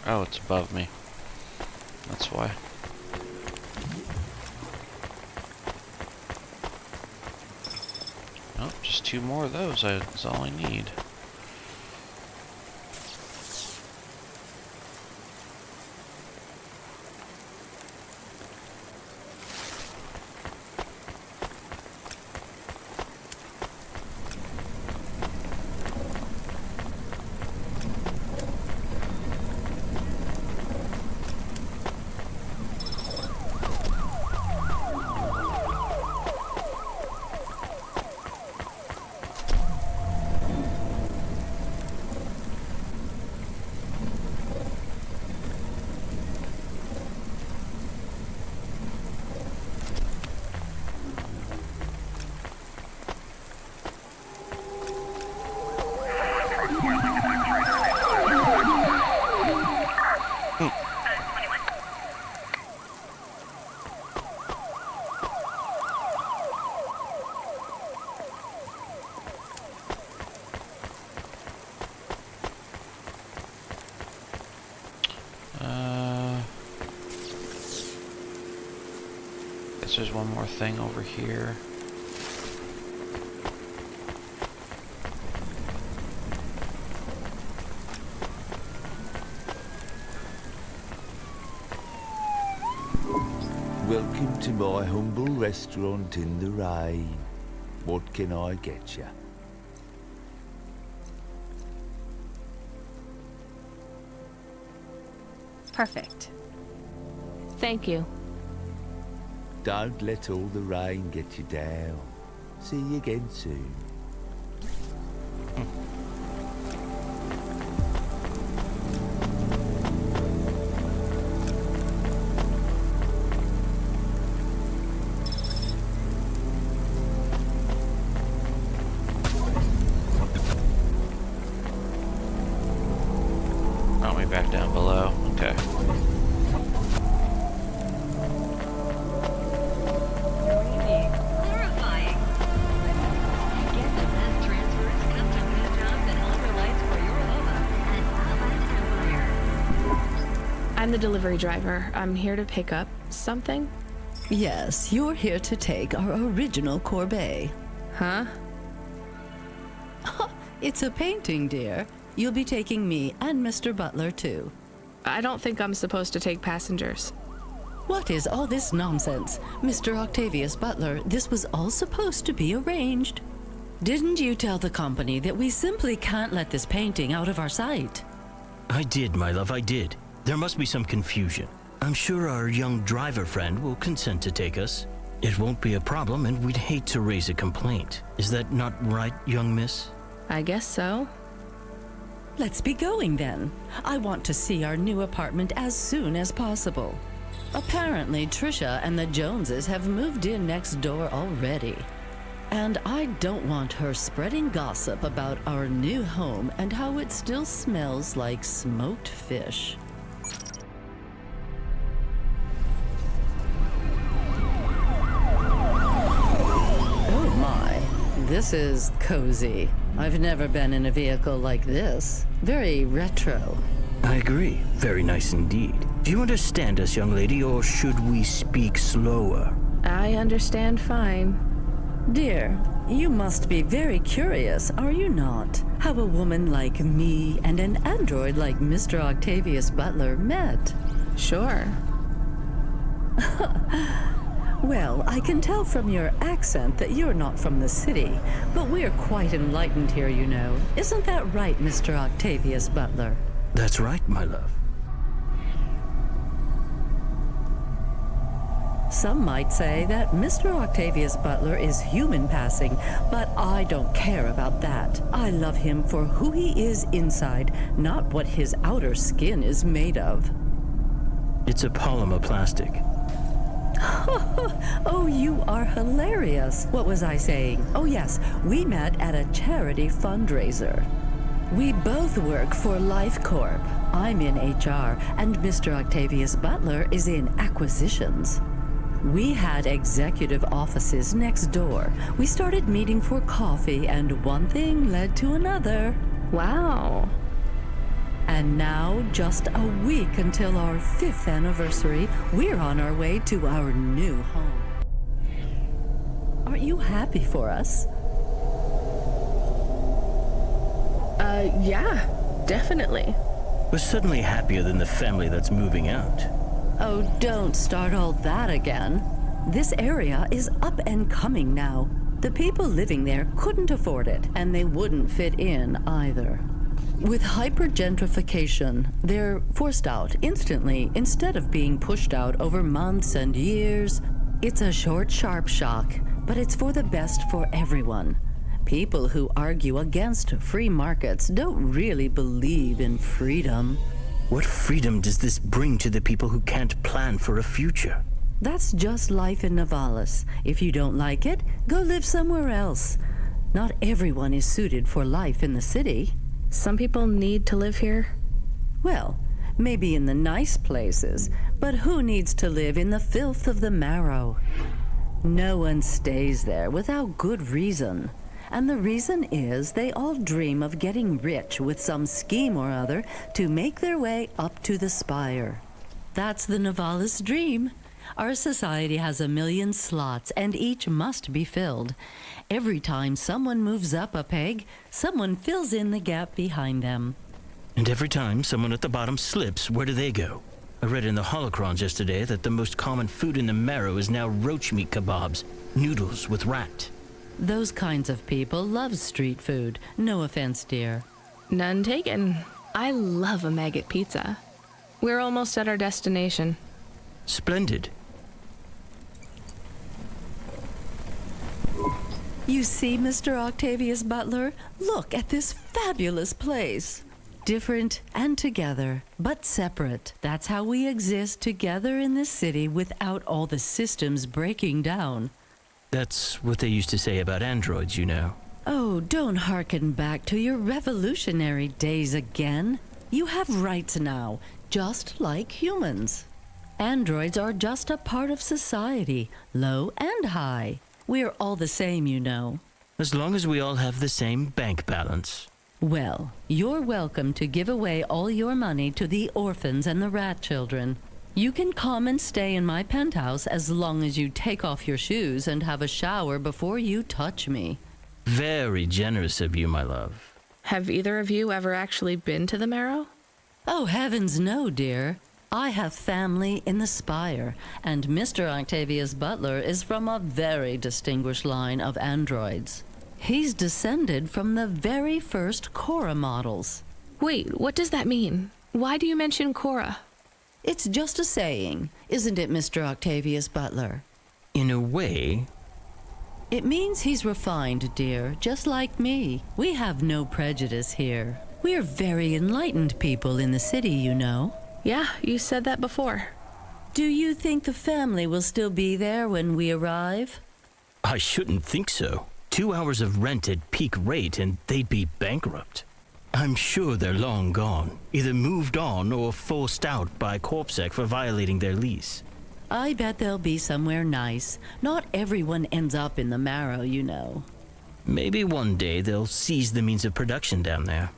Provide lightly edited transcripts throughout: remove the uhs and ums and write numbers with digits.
Oh, it's above me. That's why. Oh, just 2 more of those. That's all I need. Guess there's one more thing over here. Welcome to my humble restaurant in the rain. What can I get you? Perfect. Thank you. Don't let all the rain get you down. See you again soon. Oh, way back down below. Okay. I'm the delivery driver. I'm here to pick up something. Yes, you're here to take our original corbeille. Huh? It's a painting, dear. You'll be taking me and Mr. Butler, too. I don't think I'm supposed to take passengers. What is all this nonsense? Mr. Octavius Butler, this was all supposed to be arranged. Didn't you tell the company that we simply can't let this painting out of our sight? I did, my love, I did. There must be some confusion. I'm sure our young driver friend will consent to take us. It won't be a problem, and we'd hate to raise a complaint. Is that not right, young miss? I guess so. Let's be going then. I want to see our new apartment as soon as possible. Apparently, Trisha and the Joneses have moved in next door already. And I don't want her spreading gossip about our new home and how it still smells like smoked fish. Oh my, this is cozy. I've never been in a vehicle like this. Very retro. I agree. Very nice indeed. Do you understand us, young lady, or should we speak slower? I understand fine. Dear, you must be very curious, are you not? How a woman like me and an android like Mr. Octavius Butler met. Sure. Well, I can tell from your accent that you're not from the city, but we're quite enlightened here, you know. Isn't that right, Mr. Octavius Butler? That's right, my love. Some might say that Mr. Octavius Butler is human passing, but I don't care about that. I love him for who he is inside, not what his outer skin is made of. It's a polymer plastic. Oh, you are hilarious. What was I saying? Oh yes, we met at a charity fundraiser. We both work for Life Corp. I'm in HR, and Mr. Octavius Butler is in acquisitions. We had executive offices next door. We started meeting for coffee, and one thing led to another. Wow. And now, just a week until our 5th anniversary, we're on our way to our new home. Aren't you happy for us? Yeah, definitely. We're suddenly happier than the family that's moving out. Oh, don't start all that again. This area is up and coming now. The people living there couldn't afford it, and they wouldn't fit in either. With hypergentrification, they're forced out instantly instead of being pushed out over months and years. It's a short, sharp shock, but it's for the best for everyone. People who argue against free markets don't really believe in freedom. What freedom does this bring to the people who can't plan for a future? That's just life in Navalis. If you don't like it, go live somewhere else. Not everyone is suited for life in the city. Some people need to live here. Well, maybe in the nice places, but who needs to live in the filth of the Marrow? No one stays there without good reason. And the reason is they all dream of getting rich with some scheme or other to make their way up to the spire. That's the Navalis dream. Our society has 1,000,000 slots, and each must be filled. Every time someone moves up a peg, someone fills in the gap behind them. And every time someone at the bottom slips, where do they go? I read in the holocrons yesterday that the most common food in the Marrow is now roach meat kebabs, noodles with rat. Those kinds of people love street food. No offense, dear. None taken. I love a maggot pizza. We're almost at our destination. Splendid. You see, Mr. Octavius Butler? Look at this fabulous place. Different and together, but separate. That's how we exist together in this city without all the systems breaking down. That's what they used to say about androids, you know. Oh, don't hearken back to your revolutionary days again. You have rights now, just like humans. Androids are just a part of society, low and high. We're all the same, you know. As long as we all have the same bank balance. Well, you're welcome to give away all your money to the orphans and the rat children. You can come and stay in my penthouse as long as you take off your shoes and have a shower before you touch me. Very generous of you, my love. Have either of you ever actually been to the Marrow? Oh, heavens no, dear. I have family in the Spire, and Mr. Octavius Butler is from a very distinguished line of androids. He's descended from the very first Cora models. Wait, what does that mean? Why do you mention Cora? It's just a saying, isn't it, Mr. Octavius Butler? In a way. It means he's refined, dear, just like me. We have no prejudice here. We're very enlightened people in the city, you know. Yeah, you said that before. Do you think the family will still be there when we arrive? I shouldn't think so. 2 hours of rent at peak rate and they'd be bankrupt. I'm sure they're long gone, either moved on or forced out by Corpsec for violating their lease. I bet they'll be somewhere nice. Not everyone ends up in the Marrow, you know. Maybe one day they'll seize the means of production down there.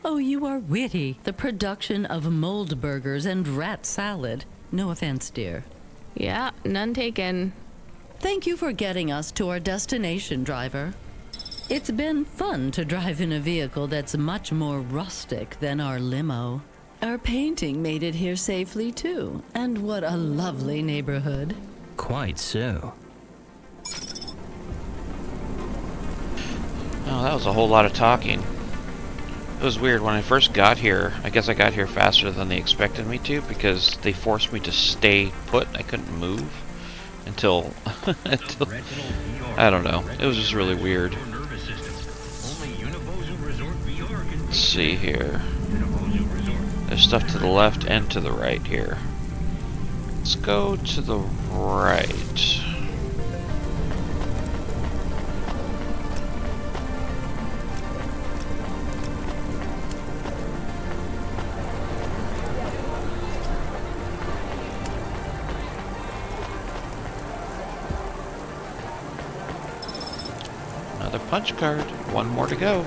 Oh, you are witty. The production of mold burgers and rat salad. No offense, dear. Yeah, none taken. Thank you for getting us to our destination, driver. It's been fun to drive in a vehicle that's much more rustic than our limo. Our painting made it here safely, too. And what a lovely neighborhood. Quite so. Oh, that was a whole lot of talking. It was weird. When I first got here, I guess I got here faster than they expected me to because they forced me to stay put. I couldn't move until I don't know. It was just really weird. Let's see here. There's stuff to the left and to the right here. Let's go to the right. Another punch card. One more to go.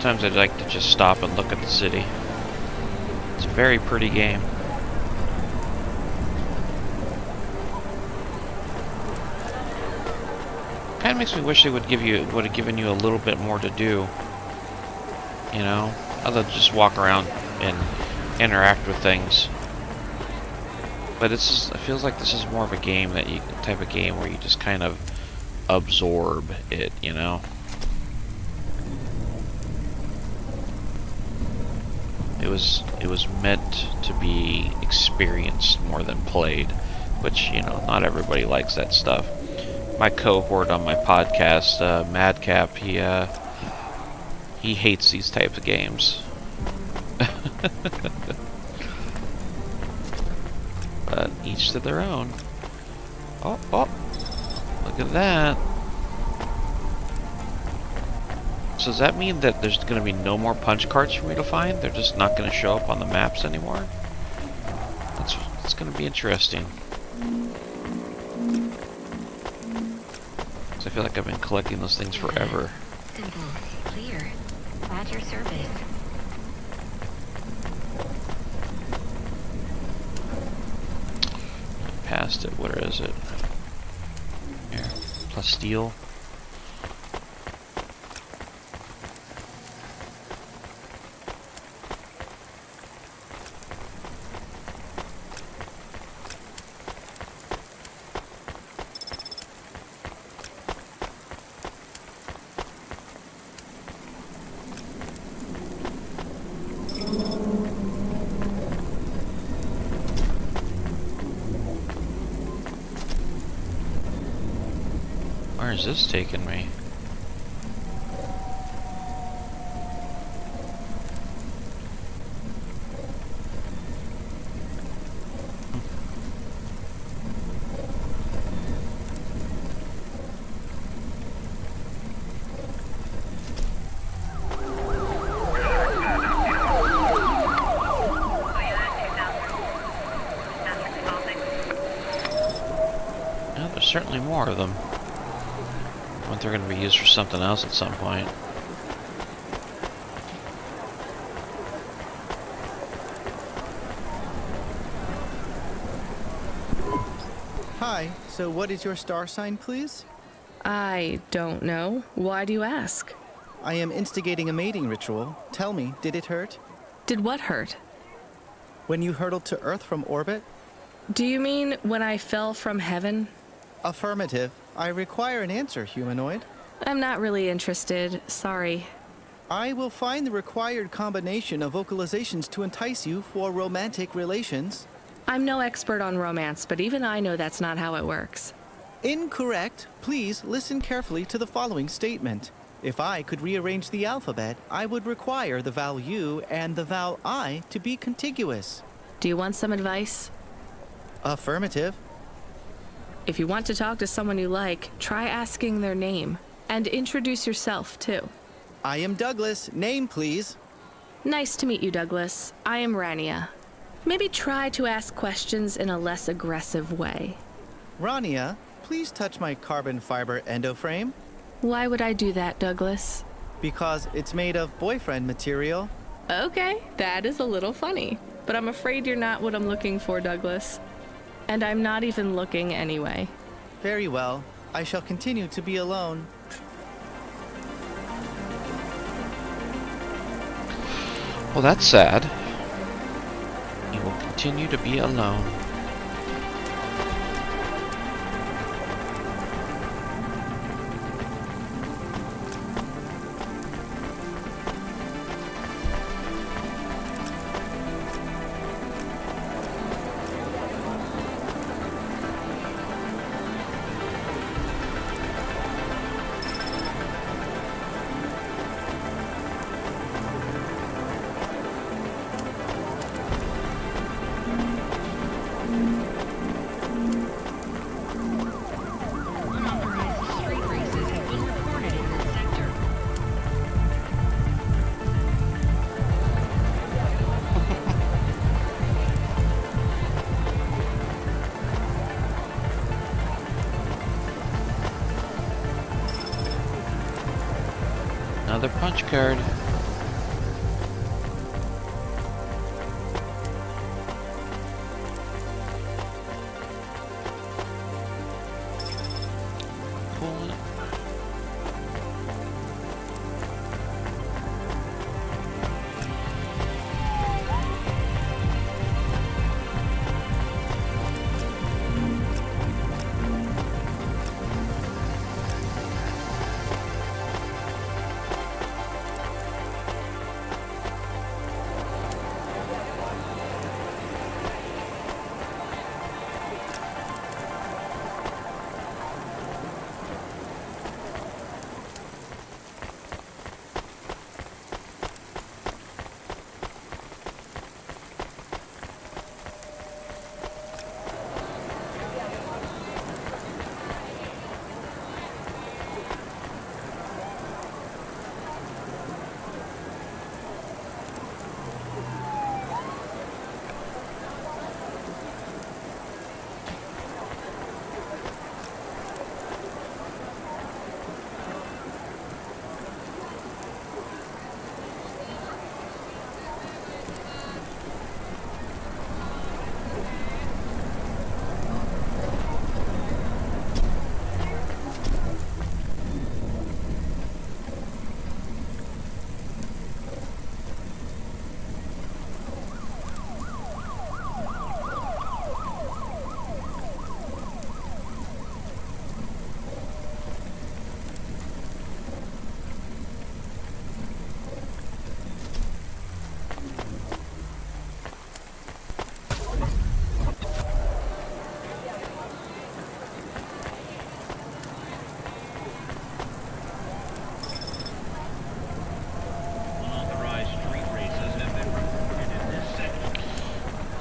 sometimes I'd like to just stop and look at the city. It's a very pretty game. Kind of makes me wish they would have given you a little bit more to do. You know, other than just walk around and interact with things. But it feels like this is more of a game type of game where you just kind of absorb it, you know. It was meant to be experienced more than played, which, you know, not everybody likes that stuff. My cohort on my podcast, Madcap, he hates these types of games. But each to their own. Oh, look at that. So does that mean that there's going to be no more punch cards for me to find? They're just not going to show up on the maps anymore? That's going to be interesting. I feel like I've been collecting those things forever. Simple, clear, at your service. Past it, where is it? Here, plus steel. Where is this taking me? Yeah, there's certainly more of them. I wonder if they're going to be used for something else at some point. Hi, so what is your star sign, please? I don't know. Why do you ask? I am instigating a mating ritual. Tell me, did it hurt? Did what hurt? When you hurtled to Earth from orbit? Do you mean when I fell from heaven? Affirmative. I require an answer, humanoid. I'm not really interested. Sorry. I will find the required combination of vocalizations to entice you for romantic relations. I'm no expert on romance, but even I know that's not how it works. Incorrect. Please listen carefully to the following statement. If I could rearrange the alphabet, I would require the vowel U and the vowel I to be contiguous. Do you want some advice? Affirmative. If you want to talk to someone you like, try asking their name. And introduce yourself, too. I am Douglas. Name, please. Nice to meet you, Douglas. I am Rania. Maybe try to ask questions in a less aggressive way. Rania, please touch my carbon fiber endoframe. Why would I do that, Douglas? Because it's made of boyfriend material. Okay, that is a little funny. But I'm afraid you're not what I'm looking for, Douglas. And I'm not even looking anyway. Very well. I shall continue to be alone. Well, that's sad. You will continue to be alone. Unauthorized street races have been reported in this sector. Another punch card.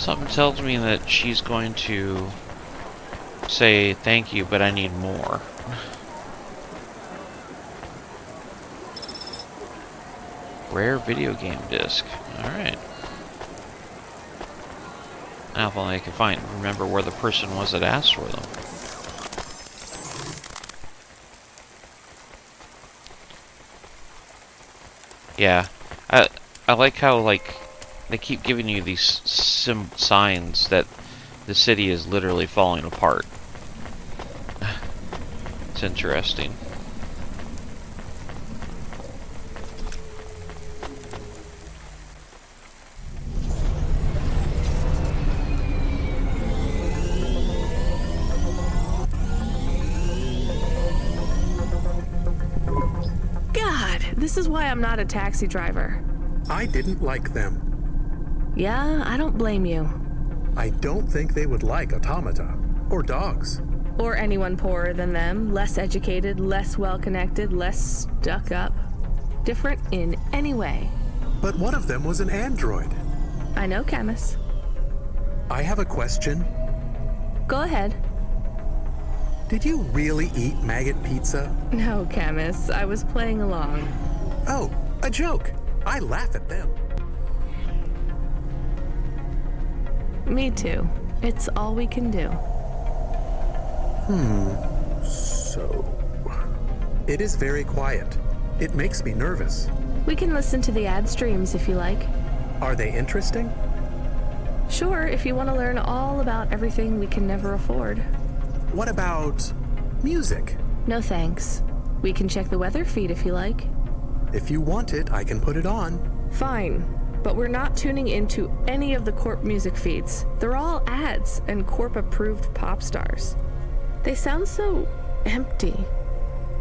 Something tells me that she's going to say thank you, but I need more. Rare video game disc. Alright. Now if only I can remember where the person was that asked for them. Yeah. I like how, like, they keep giving you these signs that the city is literally falling apart. It's interesting. God, this is why I'm not a taxi driver. I didn't like them. Yeah, I don't blame you. I don't think they would like automata or dogs. Or anyone poorer than them, less educated, less well-connected, less stuck up. Different in any way. But one of them was an android. I know, Camus. I have a question. Go ahead. Did you really eat maggot pizza? No, Camus, I was playing along. Oh, a joke. I laugh at them. Me too. It's all we can do. So... It is very quiet. It makes me nervous. We can listen to the ad streams if you like. Are they interesting? Sure, if you want to learn all about everything we can never afford. What about music? No thanks. We can check the weather feed if you like. If you want it, I can put it on. Fine, but we're not tuning into any of the Corp music feeds. They're all ads and Corp-approved pop stars. They sound so empty,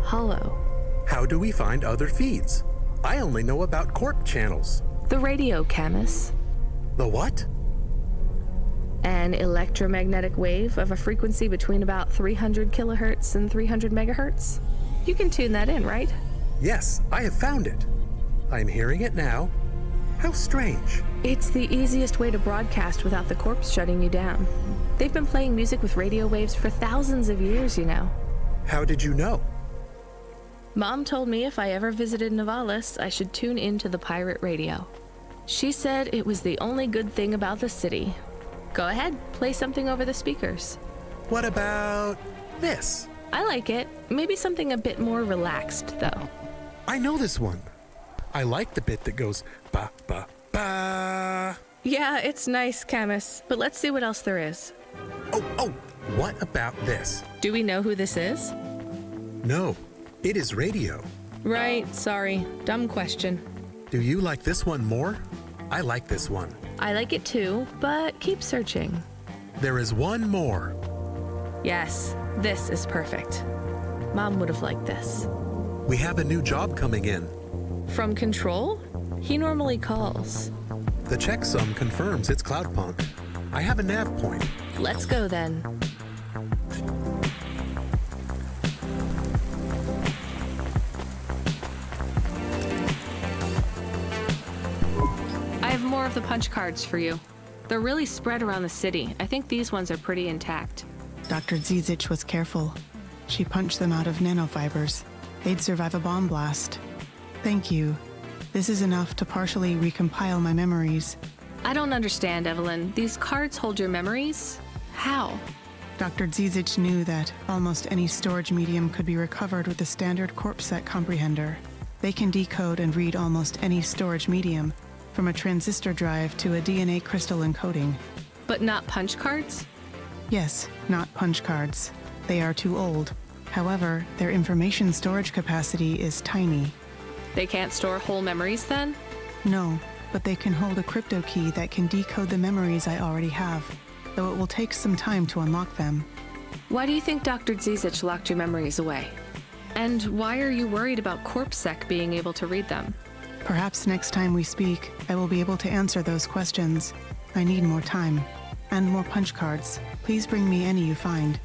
hollow. How do we find other feeds? I only know about Corp channels. The radio, Camus. The what? An electromagnetic wave of a frequency between about 300 kilohertz and 300 megahertz. You can tune that in, right? Yes, I have found it. I'm hearing it now. How strange. It's the easiest way to broadcast without the Corps shutting you down. They've been playing music with radio waves for thousands of years, you know. How did you know? Mom told me if I ever visited Nivalis, I should tune into the pirate radio. She said it was the only good thing about the city. Go ahead, play something over the speakers. What about this? I like it. Maybe something a bit more relaxed, though. I know this one. I like the bit that goes ba ba ba. Yeah, it's nice, Camus, but let's see what else there is. Oh, what about this? Do we know who this is? No, it is radio. Right, sorry. Dumb question. Do you like this one more? I like this one. I like it too, but keep searching. There is one more. Yes, this is perfect. Mom would have liked this. We have a new job coming in. From Control? He normally calls. The checksum confirms it's Cloudpunk. I have a nav point. Let's go then. I have more of the punch cards for you. They're really spread around the city. I think these ones are pretty intact. Dr. Zizic was careful. She punched them out of nanofibers. They'd survive a bomb blast. Thank you. This is enough to partially recompile my memories. I don't understand, Evelyn. These cards hold your memories? How? Dr. Zizic knew that almost any storage medium could be recovered with the standard CorpSec comprehender. They can decode and read almost any storage medium, from a transistor drive to a DNA crystal encoding. But not punch cards? Yes, not punch cards. They are too old. However, their information storage capacity is tiny. They can't store whole memories then? No, but they can hold a crypto key that can decode the memories I already have, though it will take some time to unlock them. Why do you think Dr. Zizic locked your memories away? And why are you worried about CorpSec being able to read them? Perhaps next time we speak, I will be able to answer those questions. I need more time. And more punch cards. Please bring me any you find.